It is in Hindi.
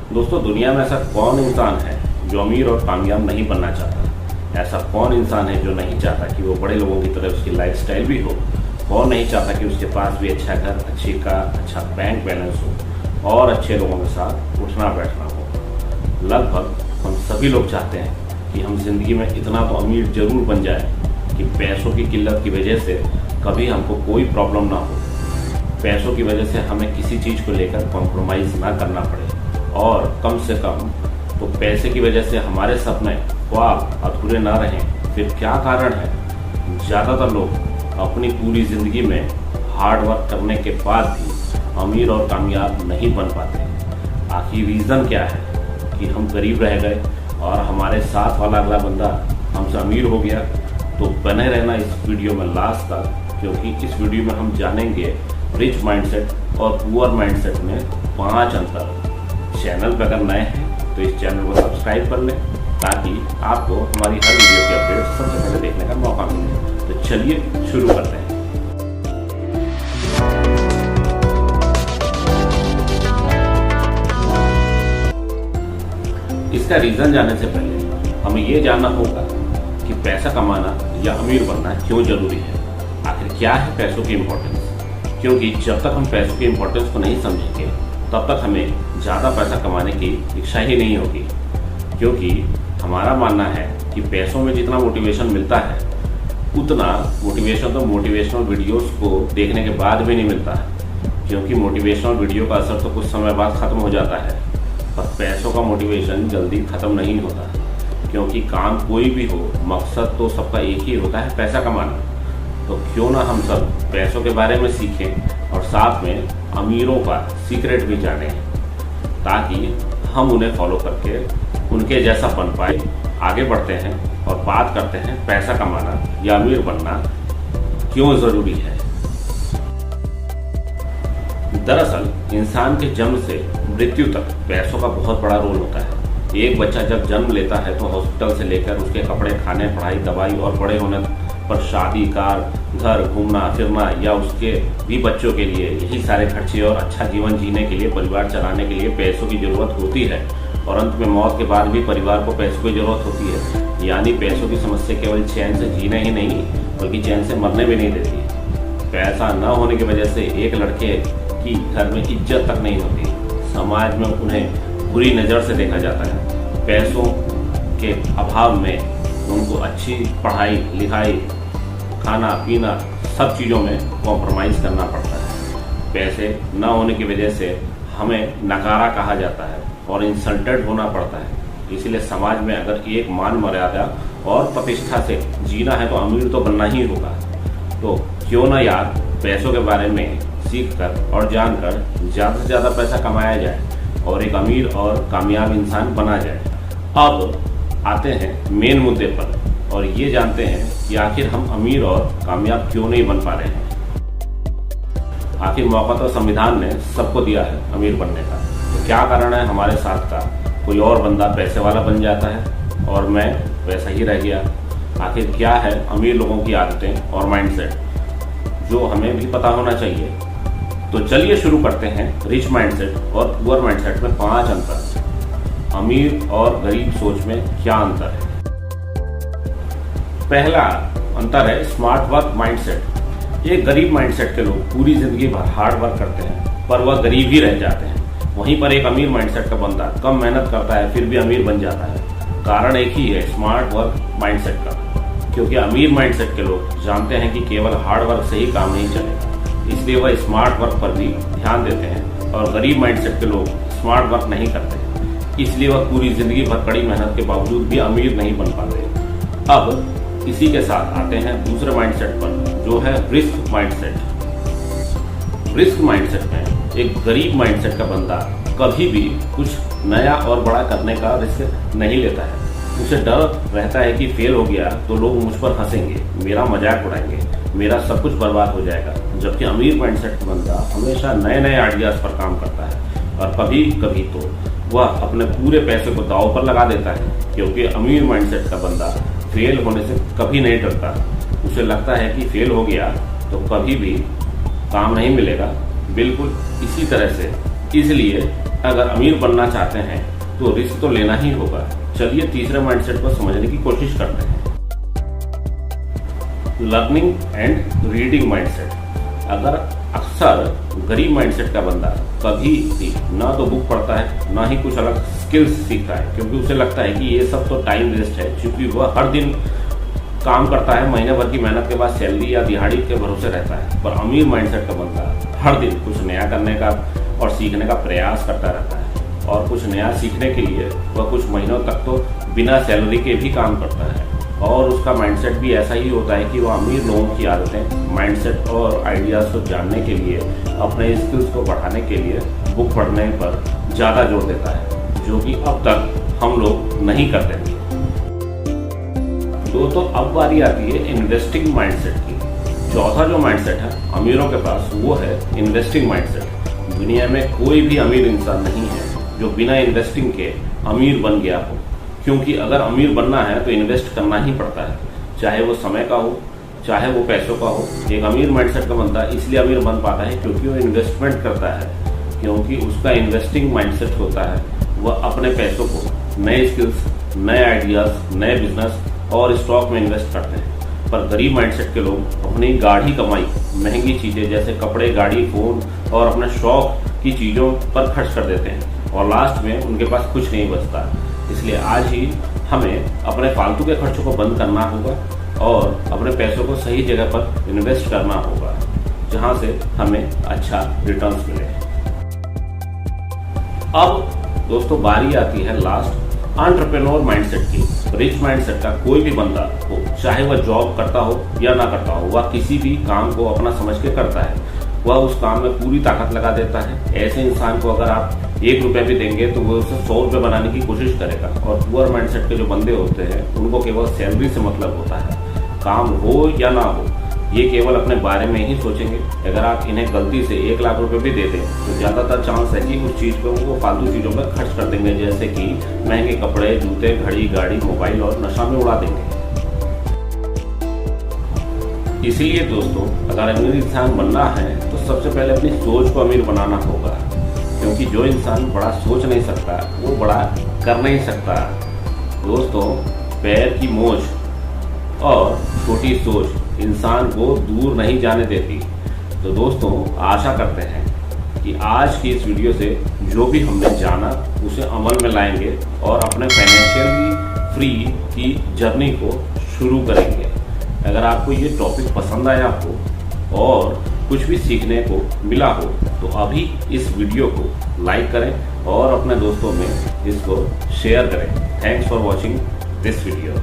दोस्तों, दुनिया में ऐसा कौन इंसान है जो अमीर और कामयाब नहीं बनना चाहता? ऐसा कौन इंसान है जो नहीं चाहता कि वो बड़े लोगों की तरह उसकी लाइफस्टाइल भी हो? कौन नहीं चाहता कि उसके पास भी अच्छा घर, अच्छी कार, अच्छा बैंक बैलेंस हो और अच्छे लोगों के साथ उठना बैठना हो? लगभग हम सभी लोग चाहते हैं कि हम जिंदगी में इतना तो अमीर जरूर बन जाए कि पैसों की किल्लत की वजह से कभी हमको कोई प्रॉब्लम ना हो, पैसों की वजह से हमें किसी चीज़ को लेकर कॉम्प्रोमाइज़ ना करना पड़े, और कम से कम तो पैसे की वजह से हमारे सपने, ख्वाब अधूरे ना रहें। फिर क्या कारण है ज़्यादातर लोग अपनी पूरी ज़िंदगी में हार्ड वर्क करने के बाद भी अमीर और कामयाब नहीं बन पाते? आखिर रीज़न क्या है कि हम गरीब रह गए और हमारे साथ वाला अगला बंदा हमसे अमीर हो गया? तो बने रहना इस वीडियो में लास्ट तक, क्योंकि इस वीडियो में हम जानेंगे रिच माइंडसेट और पुअर माइंडसेट में 5 अंतर। चैनल पर अगर नए हैं तो इस चैनल को सब्सक्राइब कर लें ताकि आपको हमारी हर वीडियो की अपडेट सबसे पहले देखने का मौका मिले। तो चलिए शुरू करते हैं। इसका रीज़न जानने से पहले हमें ये जानना होगा कि पैसा कमाना या अमीर बनना क्यों ज़रूरी है। आखिर क्या है पैसों की इम्पोर्टेंस? क्योंकि जब तक हम पैसों की इम्पोर्टेंस को नहीं समझेंगे तब तक हमें ज़्यादा पैसा कमाने की इच्छा ही नहीं होगी। क्योंकि हमारा मानना है कि पैसों में जितना मोटिवेशन मिलता है उतना मोटिवेशन तो मोटिवेशनल वीडियोस को देखने के बाद भी नहीं मिलता है। क्योंकि मोटिवेशनल वीडियो का असर तो कुछ समय बाद ख़त्म हो जाता है, पर पैसों का मोटिवेशन जल्दी ख़त्म नहीं होता। क्योंकि काम कोई भी हो, मकसद तो सबका एक ही होता है, पैसा कमाना। तो क्यों ना हम सब पैसों के बारे में सीखें और साथ में अमीरों का सीक्रेट भी जानें, ताकि हम उन्हें फॉलो करके उनके जैसा बन पाए। आगे बढ़ते हैं और बात करते हैं पैसा कमाना या अमीर बनना क्यों ज़रूरी है। दरअसल इंसान के जन्म से मृत्यु तक पैसों का बहुत बड़ा रोल होता है। एक बच्चा जब जन्म लेता है तो हॉस्पिटल से लेकर उसके कपड़े, खाने, पढ़ाई, दवाई और बड़े होने पर शादी, कार, घर, घूमना फिरना या उसके भी बच्चों के लिए यही सारे खर्चे और अच्छा जीवन जीने के लिए, परिवार चलाने के लिए पैसों की ज़रूरत होती है। और अंत में मौत के बाद भी परिवार को पैसों की ज़रूरत होती है। यानी पैसों की समस्या केवल चैन से जीने ही नहीं बल्कि चैन से मरने भी नहीं देती। पैसा न होने की वजह से एक लड़के की घर में इज्जत तक नहीं होती, समाज में उन्हें बुरी नज़र से देखा जाता है। पैसों के अभाव में उनको अच्छी पढ़ाई लिखाई, खाना पीना सब चीज़ों में कॉम्प्रोमाइज़ करना पड़ता है। पैसे न होने की वजह से हमें नकारा कहा जाता है और इंसल्टेड होना पड़ता है। इसलिए समाज में अगर एक मान मर्यादा और प्रतिष्ठा से जीना है तो अमीर तो बनना ही होगा। तो क्यों ना यार पैसों के बारे में सीख कर और जानकर ज़्यादा से ज़्यादा पैसा कमाया जाए और एक अमीर और कामयाब इंसान बना जाए। अब आते हैं मेन मुद्दे पर और ये जानते हैं कि आखिर हम अमीर और कामयाब क्यों नहीं बन पा रहे हैं। आखिर मौका तो संविधान ने सबको दिया है अमीर बनने का, तो क्या कारण है हमारे साथ का कोई और बंदा पैसे वाला बन जाता है और मैं वैसा ही रह गया? आखिर क्या है अमीर लोगों की आदतें और माइंडसेट जो हमें भी पता होना चाहिए। तो चलिए शुरू करते हैं रिच माइंडसेट और पुअर माइंडसेट में 5 अंतर। अमीर और गरीब सोच में क्या अंतर है? पहला अंतर है स्मार्ट वर्क माइंडसेट। ये गरीब माइंडसेट के लोग पूरी जिंदगी भर हार्ड वर्क करते हैं पर वह गरीब ही रह जाते हैं। वहीं पर एक अमीर माइंडसेट का बंदा कम मेहनत करता है फिर भी अमीर बन जाता है। कारण एक ही है, स्मार्ट वर्क माइंडसेट का। क्योंकि अमीर माइंडसेट के लोग जानते हैं कि केवल हार्ड वर्क से ही काम नहीं चलेगा, इसलिए वह स्मार्ट वर्क पर भी ध्यान देते हैं। और गरीब माइंडसेट के लोग स्मार्ट वर्क नहीं करते, इसलिए वह पूरी जिंदगी भर कड़ी मेहनत के बावजूद भी अमीर नहीं बन पाते। अब इसी के साथ आते हैं दूसरे माइंडसेट पर, जो है रिस्क माइंडसेट। रिस्क माइंडसेट में एक गरीब माइंडसेट का बंदा कभी भी कुछ नया और बड़ा करने का रिस्क नहीं लेता है। उसे डर रहता है कि फेल हो गया तो लोग मुझ पर हंसेंगे, मेरा मजाक उड़ाएंगे, मेरा सब कुछ बर्बाद हो जाएगा। जबकि अमीर माइंडसेट का बंदा हमेशा नए नए आइडियाज पर काम करता है और कभी कभी तो वह अपने पूरे पैसे को दांव पर लगा देता है। क्योंकि अमीर माइंडसेट का बंदा फेल होने से कभी नहीं डरता। उसे लगता है कि फेल हो गया तो कभी भी काम नहीं मिलेगा। बिल्कुल इसी तरह से इसलिए अगर अमीर बनना चाहते हैं तो रिस्क तो लेना ही होगा। चलिए तीसरे माइंडसेट को समझने की कोशिश करते हैं। Learning and reading mindset. अगर अक्सर गरीब माइंडसेट का बंदा कभी भी ना तो बुक पढ़ता है ना ही कुछ अलग स्किल्स सीखता है, क्योंकि उसे लगता है कि ये सब तो टाइम वेस्ट है, क्योंकि वह हर दिन काम करता है, महीने भर की मेहनत के बाद सैलरी या दिहाड़ी के भरोसे रहता है। पर अमीर माइंडसेट का बंदा हर दिन कुछ नया करने का और सीखने का प्रयास करता रहता है, और कुछ नया सीखने के लिए वह कुछ महीनों तक तो बिना सैलरी के भी काम करता है। और उसका माइंडसेट भी ऐसा ही होता है कि वह अमीर लोगों की आदतें, माइंडसेट और आइडियाज़ को जानने के लिए, अपने स्किल्स को बढ़ाने के लिए बुक पढ़ने पर ज़्यादा जोर देता है, जो कि अब तक हम लोग नहीं करते थे। तो अब बारी आती है इन्वेस्टिंग माइंडसेट की। चौथा जो माइंडसेट है अमीरों के पास, वो है इन्वेस्टिंग माइंडसेट। दुनिया में कोई भी अमीर इंसान नहीं है जो बिना इन्वेस्टिंग के अमीर बन गया हो, क्योंकि अगर अमीर बनना है तो इन्वेस्ट करना ही पड़ता है, चाहे वो समय का हो, चाहे वो पैसों का हो। एक अमीर माइंडसेट का बंदा इसलिए अमीर बन पाता है क्योंकि वो इन्वेस्टमेंट करता है, क्योंकि उसका इन्वेस्टिंग माइंडसेट होता है। वह अपने पैसों को नए स्किल्स, नए आइडियाज़, नए बिजनेस और स्टॉक में इन्वेस्ट करते हैं। पर गरीब माइंडसेट के लोग अपनी गाढ़ी कमाई, महंगी चीज़ें जैसे कपड़े, गाड़ी, फ़ोन और अपने शौक की चीज़ों पर खर्च कर देते हैं, और लास्ट में उनके पास कुछ नहीं बचता। इसलिए आज ही हमें अपने फालतू के खर्चों को बंद करना होगा और अपने पैसों को सही जगह पर इन्वेस्ट करना होगा, जहां से हमें अच्छा रिटर्न्स मिले। अब दोस्तों बारी आती है लास्ट एंटरप्रेन्योर माइंडसेट की। रिच माइंडसेट का कोई भी बंदा हो, चाहे वह जॉब करता हो या ना करता हो, वह किसी भी काम को अपना समझ के करता है। वह उस काम में पूरी ताकत लगा देता है। ऐसे इंसान को अगर आप 1 रुपया भी देंगे तो वो उसे 100 रुपये बनाने की कोशिश करेगा। और पुअर माइंडसेट के जो बंदे होते हैं उनको केवल सैलरी से मतलब होता है, काम हो या ना हो, ये केवल अपने बारे में ही सोचेंगे। अगर आप इन्हें गलती से 1 लाख रुपए भी दे दें तो ज़्यादातर चांस है कि उस चीज़ पर वो फालतू चीज़ों पर खर्च कर देंगे, जैसे कि महंगे कपड़े, जूते, घड़ी, गाड़ी, मोबाइल और नशा में उड़ा देंगे। इसीलिए दोस्तों अगर अमीर इंसान बनना है तो सबसे पहले अपनी सोच को अमीर बनाना होगा, क्योंकि जो इंसान बड़ा सोच नहीं सकता वो बड़ा कर नहीं सकता। दोस्तों पैर की मोच और छोटी सोच इंसान को दूर नहीं जाने देती। तो दोस्तों आशा करते हैं कि आज की इस वीडियो से जो भी हमने जाना उसे अमल में लाएंगे और अपने फाइनेंशियली फ्री की जर्नी को शुरू करेंगे। अगर आपको ये टॉपिक पसंद आया हो और कुछ भी सीखने को मिला हो तो अभी इस वीडियो को लाइक करें और अपने दोस्तों में इसको शेयर करें। Thanks for watching this video.